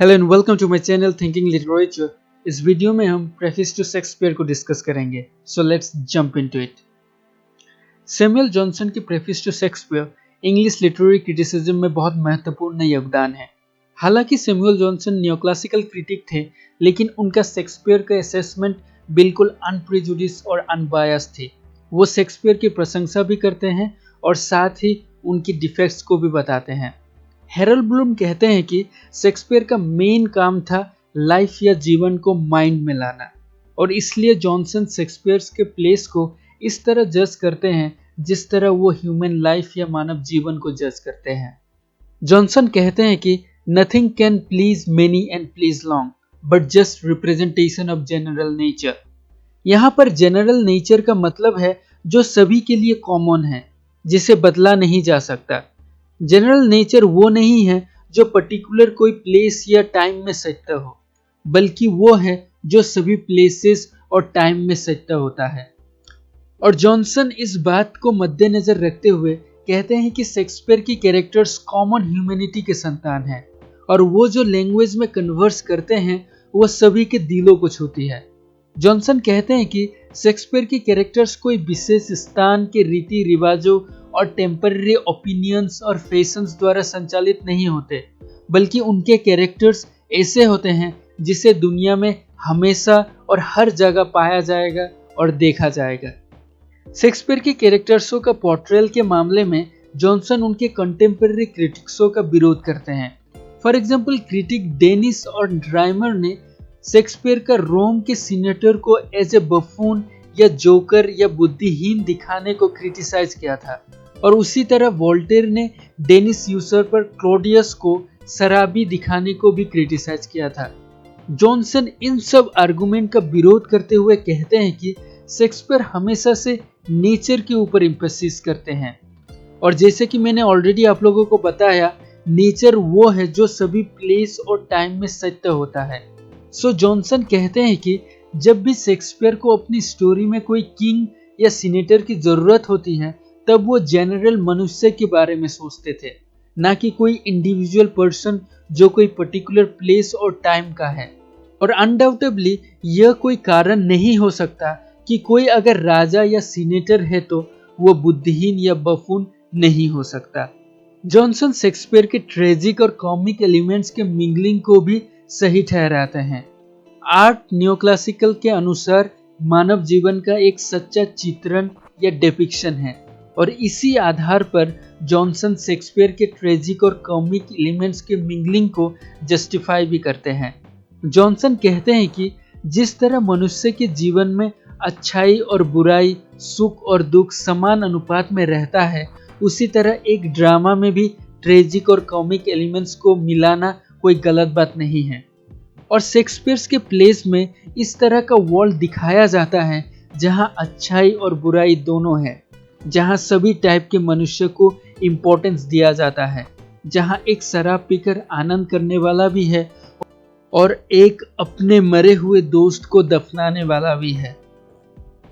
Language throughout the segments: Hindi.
Hello and welcome to my channel thinking literature. इस वीडियो में हम प्रेफेस टू शेक्सपियर को डिस्कस करेंगे। So let's jump into it. Samuel Johnson की preface to Shakespeare English literary criticism में बहुत महत्वपूर्ण योगदान है। हालांकि सैमुअल जॉनसन नियोक्लासिकल क्रिटिक थे, लेकिन उनका शेक्सपियर का असेसमेंट बिल्कुल अनप्रेजुडिस और अनबायस थी। वो शेक्सपियर की प्रशंसा भी करते हैं और साथ ही उनकी डिफेक्ट्स को भी बताते हैं। हेरल्ड ब्लूम कहते हैं कि शेक्सपियर का मेन काम था लाइफ या जीवन को माइंड में लाना, और इसलिए जॉनसन शेक्सपियर के प्लेस को इस तरह जज करते हैं जिस तरह वो ह्यूमन लाइफ या मानव जीवन को जज करते हैं। जॉनसन कहते हैं कि nothing can please many and please long but just representation of general nature. यहाँ पर जनरल नेचर का मतलब है जो सभी के लिए कॉमन है, जिसे बदला नहीं जा सकता। जनरल नेचर वो नहीं है जो पर्टिकुलर कोई प्लेस या टाइम में सच्चा हो, बल्कि वो है जो सभी प्लेसेस और टाइम में सच्चा होता है। और जॉनसन इस बात को मद्देनजर रखते हुए कहते हैं कि शेक्सपियर की कैरेक्टर्स कॉमन ह्यूमैनिटी के संतान हैं, और वो जो लैंग्वेज में कन्वर्स करते हैं वो सभी के दिलों को छूती है। जॉनसन कहते हैं कि शेक्सपियर की कैरेक्टर्स कोई विशेष स्थान के रीति रिवाजों और टेम्पररी ओपिनियंस और फैशंस द्वारा संचालित नहीं होते, बल्कि उनके कैरेक्टर्स ऐसे होते हैं जिसे दुनिया में हमेशा और हर जगह पाया जाएगा और देखा जाएगा। शेक्सपियर के कैरेक्टर्सों का पोर्ट्रेयल के मामले में जॉनसन उनके कंटेम्पररी क्रिटिक्सों का विरोध करते हैं। फॉर एग्जाम्पल, क्रिटिक डेनिस और ड्राइमर ने शेक्सपियर का रोम के सीनेटर को एज ए बफून या जोकर या बुद्धिहीन दिखाने को क्रिटिसाइज किया था, और उसी तरह वोल्टेयर ने डेनिस यूसर्पर क्लॉडियस को शराबी दिखाने को भी क्रिटिसाइज किया था। जॉनसन इन सब आर्गुमेंट का विरोध करते हुए कहते हैं कि शेक्सपियर हमेशा से नेचर के ऊपर एम्फेसिस करते हैं, और जैसे कि मैंने ऑलरेडी आप लोगों को बताया, नेचर वो है जो सभी प्लेस और टाइम में सत्य होता है। सो जॉनसन कहते हैं कि जब भी शेक्सपियर को अपनी स्टोरी में कोई किंग या सीनेटर की जरूरत होती है, तब वो जनरल मनुष्य के बारे में सोचते थे, ना कि कोई इंडिविजुअल पर्सन जो कोई पर्टिकुलर प्लेस और टाइम का है। और अनडाउटेबली यह कोई कारण नहीं हो सकता कि कोई अगर राजा या सीनेटर है तो वो बुद्धिहीन या बफून नहीं हो सकता। जॉनसन शेक्सपियर के ट्रेजिक और कॉमिक एलिमेंट्स के मिंगलिंग को भी सही ठहराते हैं। आर्ट नियोक्लासिकल के अनुसार मानव जीवन का एक सच्चा चित्रण या डिपिक्शन है, और इसी आधार पर जॉनसन शेक्सपियर के ट्रेजिक और कॉमिक एलिमेंट्स के मिंगलिंग को जस्टिफाई भी करते हैं। जॉनसन कहते हैं कि जिस तरह मनुष्य के जीवन में अच्छाई और बुराई, सुख और दुख समान अनुपात में रहता है, उसी तरह एक ड्रामा में भी ट्रेजिक और कॉमिक एलिमेंट्स को मिलाना कोई गलत बात नहीं है। और शेक्सपियर के प्लेस में इस तरह का वर्ल्ड दिखाया जाता है जहां अच्छाई और बुराई दोनों है, जहां सभी टाइप के मनुष्य को इम्पोर्टेंस दिया जाता है, जहां एक शराब पीकर आनंद करने वाला भी है और एक अपने मरे हुए दोस्त को दफनाने वाला भी है।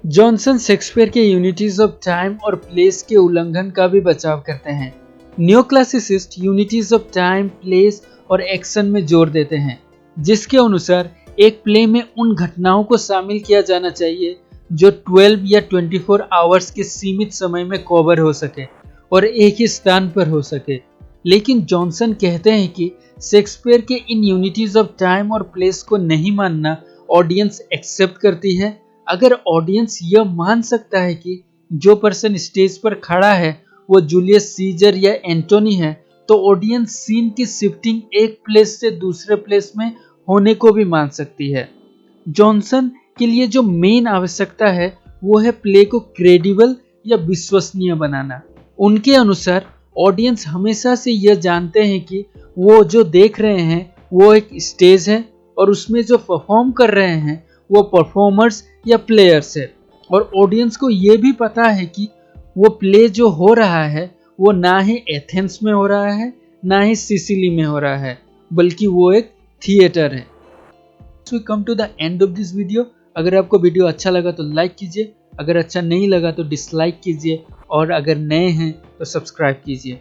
जॉनसन शेक्सपियर के यूनिटीज ऑफ टाइम और प्लेस के उल्लंघन का भी बचाव करते हैं। नियोक्लासिसिस्ट यूनिटीज ऑफ टाइम, प्लेस और एक्शन में जोर देते हैं, जिसके अनुसार एक प्ले में उन घटनाओं को शामिल किया जाना चाहिए जो 12 या 24 आवर्स के सीमित समय में कवर हो सके और एक ही स्थान पर हो सके। लेकिन जॉनसन कहते हैं कि शेक्सपियर के इन यूनिटीज ऑफ टाइम और प्लेस को नहीं मानना ऑडियंस एक्सेप्ट करती है। अगर ऑडियंस यह मान सकता है कि जो पर्सन स्टेज पर खड़ा है वो जूलियस सीजर या एंटोनी है, तो ऑडियंस सीन की शिफ्टिंग एक प्लेस से दूसरे प्लेस में होने को भी मान सकती है। जॉनसन के लिए जो मेन आवश्यकता है वो है प्ले को क्रेडिबल या विश्वसनीय बनाना। उनके अनुसार ऑडियंस हमेशा से यह जानते हैं कि वो जो देख रहे हैं वो एक स्टेज है, और उसमें जो परफॉर्म कर रहे हैं वो परफॉर्मर्स या प्लेयर्स है, और ऑडियंस को ये भी पता है कि वो प्ले जो हो रहा है वो ना ही एथेंस में हो रहा है, ना ही सिसिली में हो रहा है, बल्कि वो एक थिएटर है। So we come to the end of this video। अगर आपको वीडियो अच्छा लगा तो लाइक कीजिए, अगर अच्छा नहीं लगा तो डिसलाइक कीजिए, और अगर नए हैं तो सब्सक्राइब कीजिए।